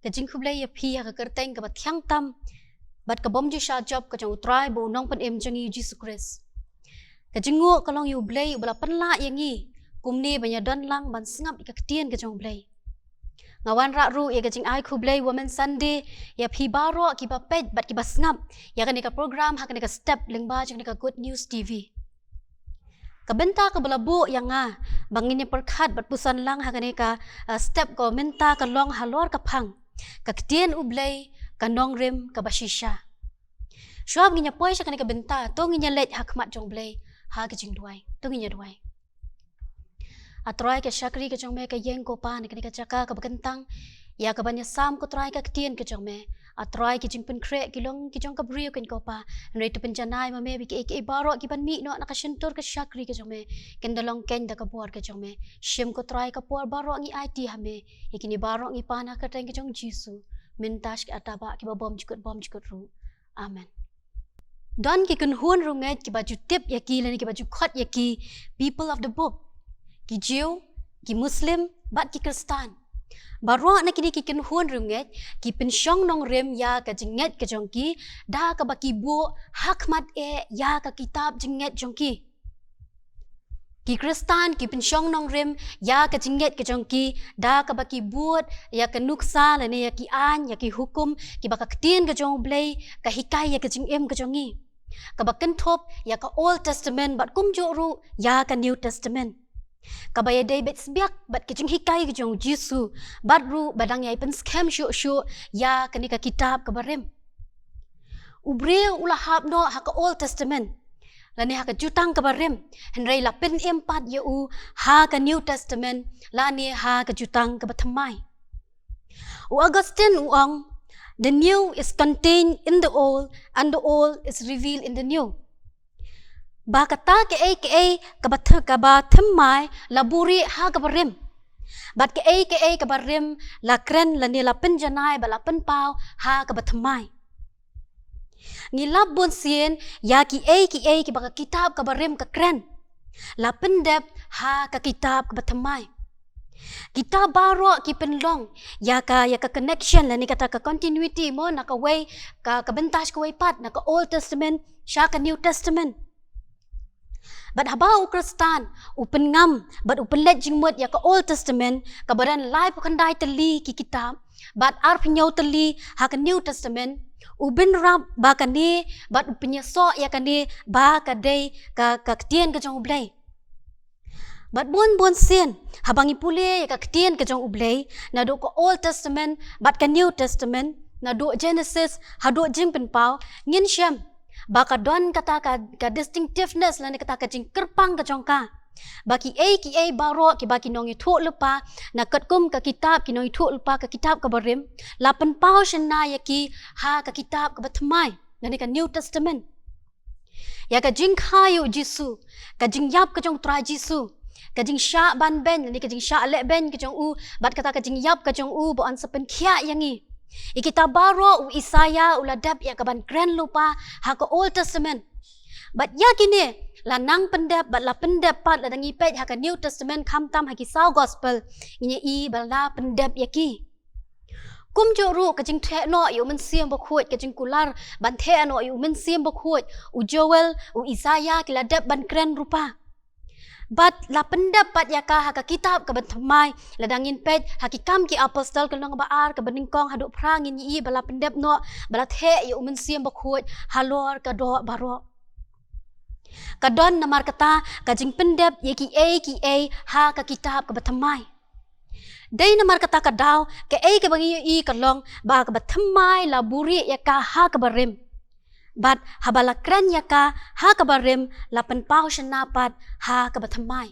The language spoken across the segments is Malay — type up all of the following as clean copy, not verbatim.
Kajing kublai ya pi ha ka kerteng ka bathyang tam bat ka bom ju sha job ka jong utrai bo nong pen em jang Jesus Christ. Kajing ngo kalong yu blai bala penla yangi kumni banya don lang ban sngap ka ktien ka jong blai. Ngawan rak ru ya kajing ai kublai women Sunday ya pi baro ki ba pej bat ki ba sngap ya ka program ha ka step lingba jang ka Good News TV. Kabenta ka balabu yang bangin perkhat bat pusan lang ha ka step ko menta ka long halor ka phang kaktian ublay kanong rim kabashisha. Shuab nginya poy siya kanika benta to nginya let hakmat jong blay ha kajing duay to nginya duay. Atroy ka syakri ka jong me ka yeng ko pa kanika chaka ka bagantang ya ka banya sam ko try ka ktien ka jong me atroy ki jing pen kre kilong ki jong ka brio ken ko pa nrei to penjanai ma me bi ki baro ki ban mi no na ka shentur ka syakri ka jong me kendalong ken da ka buar ka jong me shim ko try ka puar baro ngi IT ha me ikini baro ngi pana ka teng ka jong jisu mintash ki ataba ki ba bom jukut ru amen. Don ki kun hun runget ki baju tip ya ki lani ki baju khot ya ki people of the book ki Jew ki Muslim bat ki Kristan baro na kini ki kun hun runget ki pensyong nong rem ya ka jinget ka jongki da ka baki bu hakmat ya ka kitab jinget jongki ki Kristan ki pensyong nong rem ya ka jinget ka jongki da ka baki buat ya ka nuksa lani ya ki an ya ki hukum ki baka ktien ka jong blay ka hikai ya ka jingem ka jongi ka bakan top ya ka Old Testament bat kum ru ya ka New Testament ka baya David sbiak bat ki jing hikai ka jong Jisu bat ru badang ya pen scam shu ya ka ni ka kitab ka barem ubre ulahap no ha ka Old Testament lani ha ka jutang ka barem henrei la pen empat ya u ha ka New Testament lani ha ka jutang ka bathamai u Augustine uang the new is contained in the old and the old is revealed in the new. Ba kata ke ka bathamai laburi ha ka barem bat ke ka barem la kren lani la pen janai ba la pen pau ha ka bathamai ngilap bon sien ya ki baka kitab ka barem ka kren la pendep ha ka kitab ka bathamai kita baro ki penlong ya ka connection lani kata ka continuity mo na ka way ka bentas ka way pat na ka Old Testament sya ka New Testament bat habau Kristan upen ngam bat upen let jingmut ya ka Old Testament ka badan live kandai teli ki kitab bat ar pinyau teli ha ka New Testament ubin rap ba ka ni bat upenya so ya ka ni ba ka dei ka ktien ka jong blai bat bon sin habangi pule ya ka ktien ka jong ublay na do ko Old Testament bat ka New Testament na do Genesis ha do jing pen pau ngin syam ba ka don kata ka distinctiveness la ni kata ka jing kerpang ka jong ka baki baro ki baki nongi thu lupa na katkum ka kitab ki nongi thu lupa ka kitab ka barim la pen pau shenna ya ki ha ka kitab ka batmai na ni ka New Testament ya ka jing khayu Jisu ka jing yap ka jong tra Jisu kajing sya ban ben ni kajing sya le ben kajong u bat kata kajing yap kajong u bo an sepen khia yangi ikita baro u Isaya uladap ya kaban kren lupa ha ka Old Testament bat yakini lanang pendep bat la pendep pat la dangi pet ha ka New Testament kham tam ha ki saw gospel ini i bala pendep yaki kum jo ru kajing the no yu men siam bo khut kajing kular ban the no yu men siam bo khut u Joel u Isaya kiladap ban kren rupa bat la pendapat ya ka kitab ka bantamai la dangin pet hakikam ki apostol ka long baar ka beningkong haduk prangin yi bala pendep no bala the yu men siam bakhut halor ka do baro ka don namar kata ka jing pendep ye ki ha ka kitab ka bantamai dai namar kata ka daw ka ka bangi yi ka long ba ka bantamai la buri ya ka ha ka barim bat habala kren ya ka ha ka barim lapan pau napat ha ka bathamai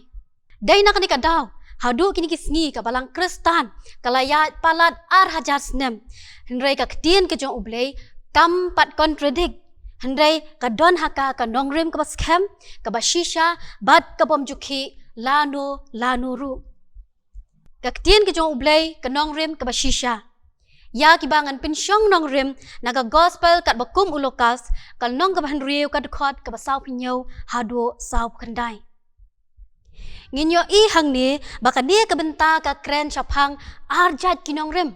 dai na kanika daw hadu kini kisngi ka balang Kristan kalayat palat ar hajar snem hendrai ka ktien ke jong ublei kam pat contradict hendrai ka don haka ka nongrim ka baskem ka bashisha bat ka bom jukhi lano ru ka ktien ke jong ublei ka nongrim ka bashisha ya kibangan pensyong nong rim naga gospel kat bakum ulokas kal nong kabahan riu kat khot ka basaw pinyo hado saw kandai nginyo i hang ni baka ni kabenta ka kren chapang arjat kinong rim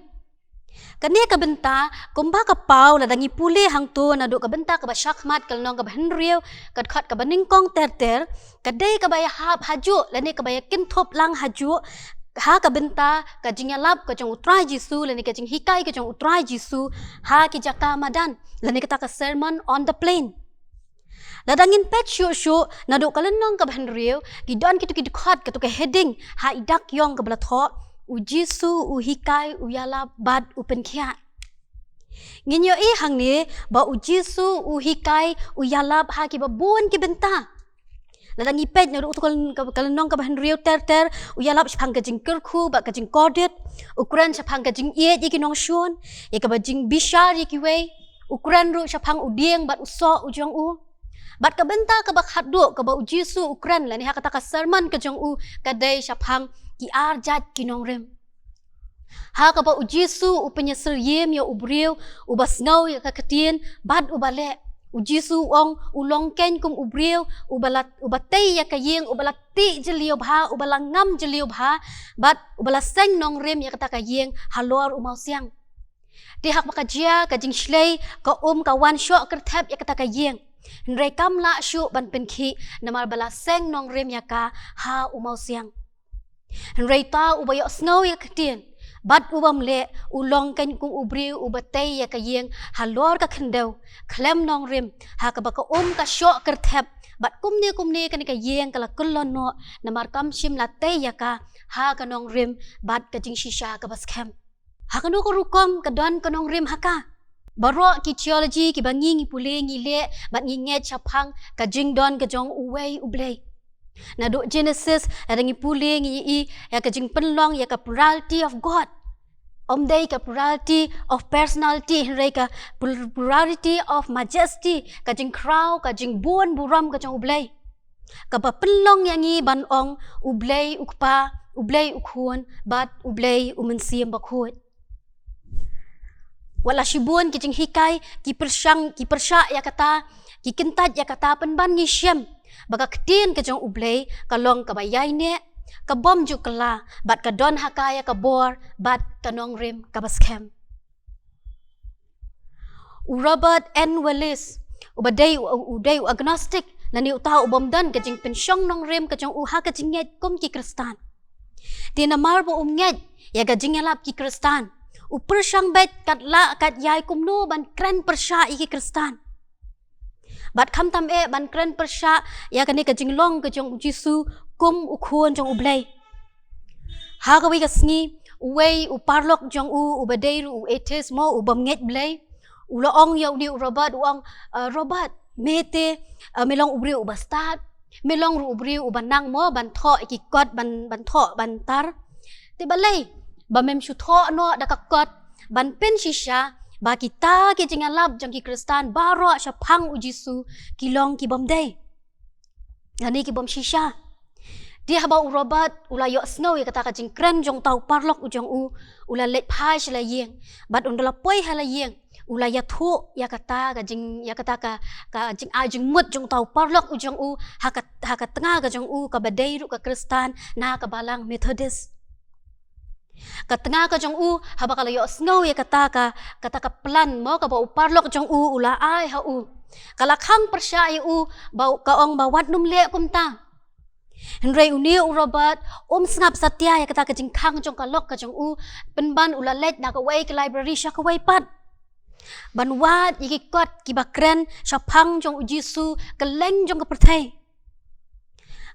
Kani ka benta kumba ka pau la dangi puli hang tu na do ka benta ka ba syakmat kal nong ka ba henriu ka khat ka ba ningkong ter ka dei ka ba ya hab haju la ni ka ba ya kin thop lang haju ha ka benta ka jing ya lap ka jong utrai jisu la ni ka jing hikai ka jong utrai jisu ha ki jaka madan la ni ka sermon on the plain la dangin pet shu na do kalan nong ka ba henriu ki don ki tu ki khat ka tu ka heading ha idak yong ka bla tho u jisu u hikai u yala bad u penkiat nginyo i hang ni ba u jisu u hikai u yala ha ki ba bun ki benta ladang ipet nyo tu kalan nong ka ba henriu ter u yala phang ka jing kerku ba ka jing kodet ukuran sa phang ka jing iet ki nong shun ye ka ba jing bishar ki we ukuran ru sa phang u dieng bat u so u jong u bat ka benta ka ba khaddo ka ba u jisu ukuran la ni ha kata ka sermon ka jong u ka dei sa phang ki arjat kinong rem ha ka ba u jisu u penyesel yem yo ubriu u basngau ya ka ketien bad u bale u jisu ong u longken kum ubriu u balat u batei ya ka yeng u balati jelio bha u balangam jelio bha bat u balaseng nong rem ya kata ka yeng halor u mau siang di hak maka jia ka jing shlei ka ka wan sho kerthep ya kata ka yeng nrei kam la shu ban penki namar balaseng nong rem ya ka ha u mau siang Reita ubaya snow ya ketien, bad ubam le ulong kan kung ubri ubatay ya kayeng halor ka kendau, klem nong rim, ha ka baka ka syok kertep, bad kumni kan kayeng kala kulon no, namar kam shim latay ya ka, ha ka nong rim, bad ka jing shisha ka baskem. Ha ka no ko rukom ka don ka nong rim ha ka. Baro ki theology ki banging pule ngile, bad nginget chapang ka jing don ka jong uway ublay. Na do Genesis adangi puli ngi ya ka jing penlong ya ka plurality of God day ka plurality of personality hinrai ka plurality of majesty ka jing crown ka jing buon buram ka jong ublay ka ba penlong yang ngi ban ong ublay ukpa ublay ukhun bat ublay umensiam bakhut wala shibun ki jing hikai ki persya ya kata ki kentat ya kata penban ngi syam baga ketien ke jong ublay kalong kabayay ne kabom ju kala bat ka don hakaya ka bor bat kanong rim kabaskem Robert N. Willis ubaday agnostic nani utaw ubomdan ka jing pensyong nong rim ka jong uha ka jinget kum ki kristan tinamar bo umnget ya ka jingelap ki kristan upersyang bet kat la kat yai kumno ban kren persya iki kristan bat kham tam ban kren persya ya kani ka jinglong ka jong jisu kum ukhon jong ublay ha ka wi ka sngi uway uparlok jong ubadai ru etes mo ubamnget blay uloong ya udi Robert uang Robert mete melong ubri ubastat melong ru ubri ubanang mo ban tho ikikot ban tho ban tar te balay bamem shu tho no dakakot ban pen shisha ba kita ki jingalap jong ki kristan baro sya phang u jisu kilong ki bomday yani ki bom shisha dia haba u Robert ula yo snow ya kata ka jing kren jong tau parlok u jong ula let phai shla yeng bat undala poi hala yeng ula ya thu ya kata ka jing jing a jing mut jong tau parlok u jong ha ka tengah ka jong ka badai ru ka kristan na ka balang methodist katengah ka jong haba kala yo snow ya kata ka plan mo ka ba uparlok jong ula ai ha kala khang persya ba ka ong ba wat num le kumta henrei uni Robert sngap satya ya kata ka jing khang jong kalok ka jong penban ula let na ka wai ka library sya ka wai pat ban wat ikikot ki bakren sya phang jong jisu keleng jong ka perthai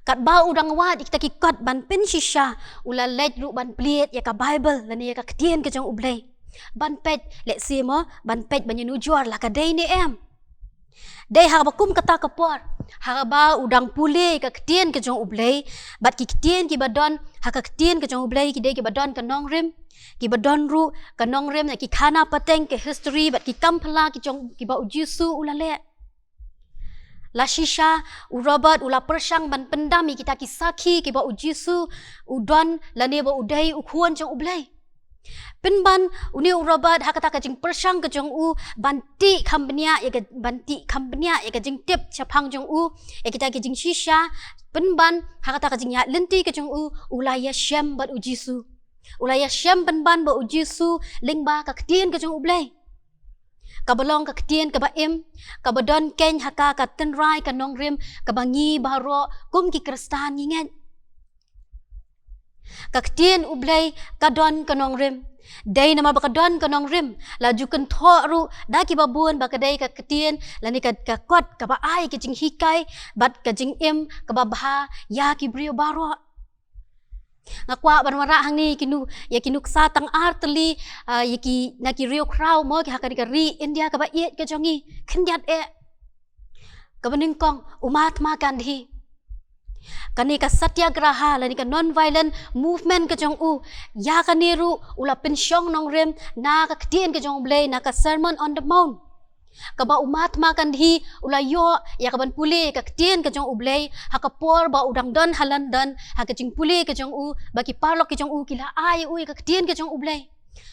kat ba udang wat kita kikot ban pen shisha ula let ru ban pliet ya ka bible lani ya ka ketien ke jong ublay ban pet let si mo ban pet ban yenu juar la ka dei ni em dei ha ba kum kata ka por ha ba udang pule ka ketien ke jong ublay bat ki ketien ki badon ha ka ketien ke jong ublay ki dei ki badon ka nong rim ki badon ru ka nong rim ya ki khana pateng ke history bat ki kampala ki jong ki ba ujisu ula le la shisha u Robert ula persyang ban pendami kita kisaki ki ba ujisu udon lani ba udai ukhuan jong ublay penban uni Robert hakata ka jing persyang ka jong banti company ya ka jing tip chapang jong ya kita ki jing shisha penban hakata ka jing ya lenti ka jong ula ya shem bat ujisu ulaya syam ban ba ujisu lingba ka ketien ka jong ublay ka balong ka ketien ka baim ka badon ken haka ka tenrai ka nongrim ka bangi baro kum ki kristan ngingan ka ketien ublay ka don ka nongrim day nama ba ka don ka nongrim laju kan thoru da ki babun ba ka day ka ketien lani ka kot ka ba ai ki jing hikai bat ka jing im ka ba bha ya ki brio baro ngakwa banwara hang ni kinu satang artli yaki naki rio crowd mo ki hakari ka ri India ka ba iet ka jongi khinjat ka baning kong Mahatma Gandhi kani ka satyagraha lani ka non violent movement ka jong ya ka niru ula pensyong nong rem na ka ketien ka jong blay na ka sermon on the mount kaba Mahatma Gandhi ulayo ya kaban puli ka ketien ka jong ublay hakapor ba udang don halandan hakajing puli ka jong bagi parlok ka jong kila ai ka ketien ka jong ublay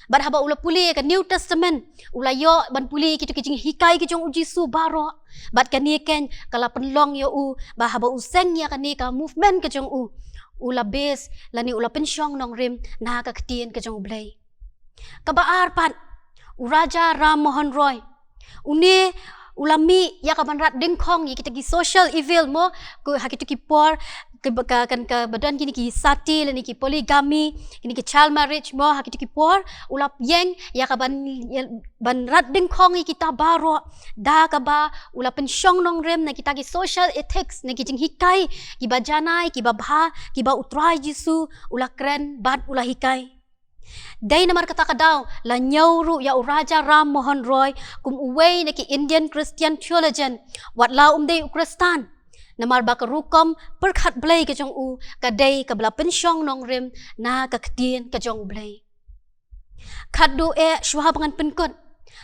bar haba ula puli ka New Testament ulayo ban puli kitu kijing hikai ka jong Jisu baro bat kani ken kala penlong yo ba haba useng ya kani ka movement ka jong ula base lani ula pensyong nong rim na ka ketien ka jong ublay kaba arpat Raja Ram Mohan Roy uni ulami ya kaban rat dengkong kita ki social evil mo ko hakitu ki por kan ka badan kini ki sati lani ki polygamy kini ki child marriage mo hakitu ki por ulap yeng ya kaban ban rat dengkong kita baro da ka ba ulap pensyong nong rem na kita ki social ethics na ki jing hikai ki ba janai ki ba bha ki ba utrai Jisu ula kren bat ula hikai day namar kata kadaw la nyawru ya Raja Ram Mohan Roy kum uway na ki Indian Christian theologian wat la day ukristan namar baka rukom perkhat blay ka jong ka day ka bla pensyong nong rim na ka ketien ka jong blay khadu shwa bangan penkot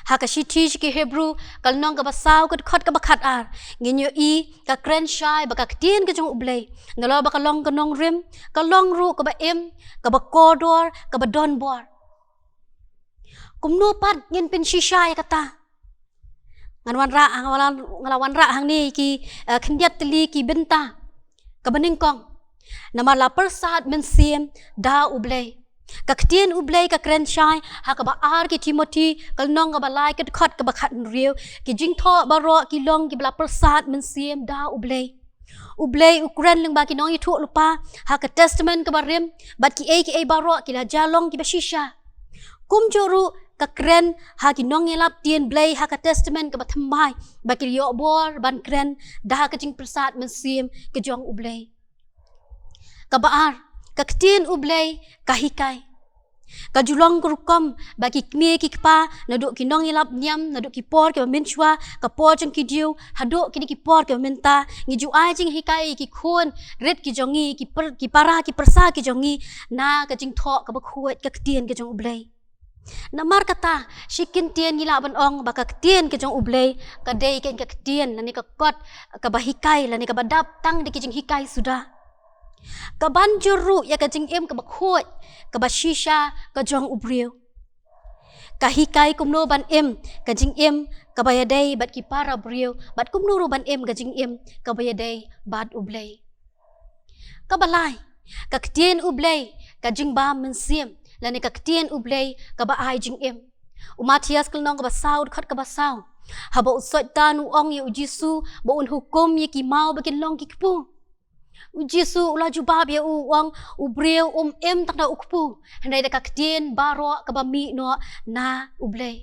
haka shiti ki Hebrew kal nong ka basaw kat khot ka bakhat ar nginyo ka kren shai baka ketien ka jong ublay nalo baka long ka nong rim ka long ru ka ba im ka ba kodor ka ba don bor kumno pat ngin pin shisha ya kata ngalawan ra hang ni ki khindiat tli ki benta ka baning kong nama la persat men sim da ublay ka ketien ublay ka kren shai ha ka ba ar ki Timothy kal nong ka ba lai ka khot ka ba khat riu ki jing tho ba ro ki long ki bla persat men sim da ublay ukren leng ba ki nong itu lupa ha ka testament ka ba rim bat ki ai ba ro ki la jalong ki ba shisha kum joru ka kren ha ki nong elap tien blay ha ka testament ka ba thamai ba ki yo bor ban kren da ka jing persat men sim ka jong ublay ka ba ar ka ketien ublay ka hikai ka julong kurukom bagi kmi ki kpa naduk ki nong ilap nyam naduk ki por ke minchwa ka por jeng ki diu haduk ki por ke minta ngiju ai jing hikai ki khun ret ki jongi ki para ki persa ki jongi na ka jing tho ka ba khuat ka ketien ke jong ublay namar kata shikin tien gila ban ong baka ketien ke jong ublay ka dei ken ka ketien lani ka kot ka ba hikai lani ka ba dap tang di ki jing hikai sudah ka banjuru ya ka jing im ka ba khuat ka ba shisha ka jong ubriu ka hikai kumno ban im ka jing im ka ba yadai bat ki para briu bat kumno ru ban im ka jing im ka ba yadai bat ublay ka balai ka ketien ublay ka jing ba men sim lani ka ketien ublay ka ba ai jing im Matias kal nong ka ba saud khat ka ba saw haba usot tanu ong yu Jisu ba un hukum ye ki mau bakin long ki kpu Jisu ula jubab ya uang ubreu em tak da ukpu handai da kaketien baro ka bami no na ublay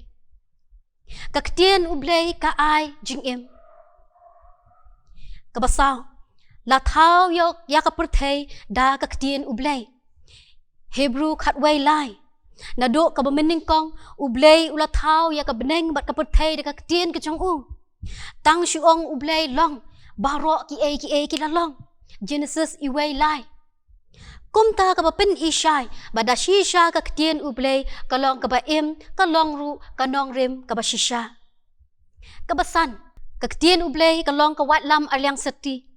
kaketien ublay ka ai jing em ka basaw la thau yok ya ka perthei da kaketien ublay Hebrew khatway lai na do ka bamening kong ublay ula thau ya ka beneng bat ka perthei da kaketien ka jong tang shuong ublay long baro ki ki la long Genesis iway lai kumta ka ba pen ishai bada shisha ka ketien ublay kalong ka ba im kalong ru kanong rim ka ba shisha ka basan ka ketien ublay kalong ka wat lam alyang sati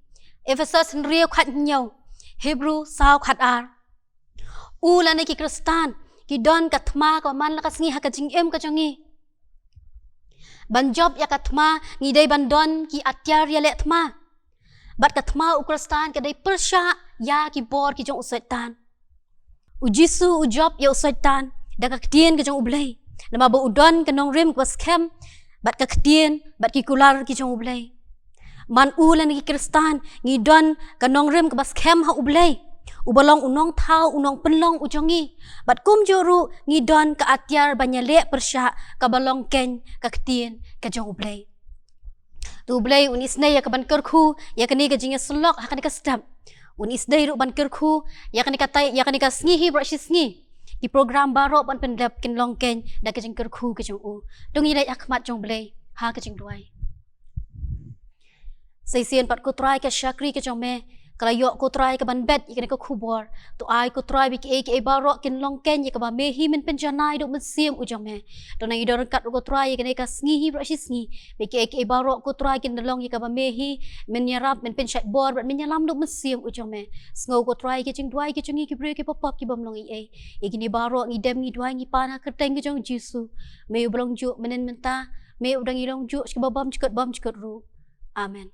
Ephesus nriu khat nyaw Hebrew saw khat ar ula ne ki kristan ki don ka thma ka man la ka sngi ha ka jing em ka jongi ban job ya ka thma ngi dei ban don ki atyar ya le thma bat kathma ukristan ka dai persha ya ki bor ki jong usaitan Ujisu ujop ya usaitan da ka ketien ke jong ublay. Nama ba udon ke nong rim kwas kem bat ka ketien bat ki kular ki jong ublay. Man ulan ki kristan ngidon ke nong rim ke bas kem ha ublay. Ubalong unong tau unong penlong ujongi bat kum juru ngidon ke atyar banyale persya ka balong ken ka ketien ke jong ublay. Tu ublay unisne ya ke ban kerku ya kini ke jinga selok ha ka sedap. Unis day ru ban kerku ya kan dikatai ya kan dikasngihi berasisngi di program baru ban pendap kin longken da kejeng kerku kejeng u dong ilai akmat jong blay ha kejeng duai seisian pat ku try ke syakri kejeng me kalau yok ku try ke ban bet ikan ke kubor tu ai ku try bi ke baru kin longken ya ke ba mehi men penjanai dok mesim ujong me dong nang idor kat ku try ikan ke sngihi berasisngi bi ke baru ku try kin long ya ke ba mehi men nyarap men penchat bor bat men nyalam dok mesim ujong me sngo ku try kejeng duai kejeng ki bre ke popop ki bam long i gini baru ngidem ngi duai ngi pana kerteng kejeng jisu me ublong ju menen menta me udang ilong ju ke babam cikot bam cikot ru amen.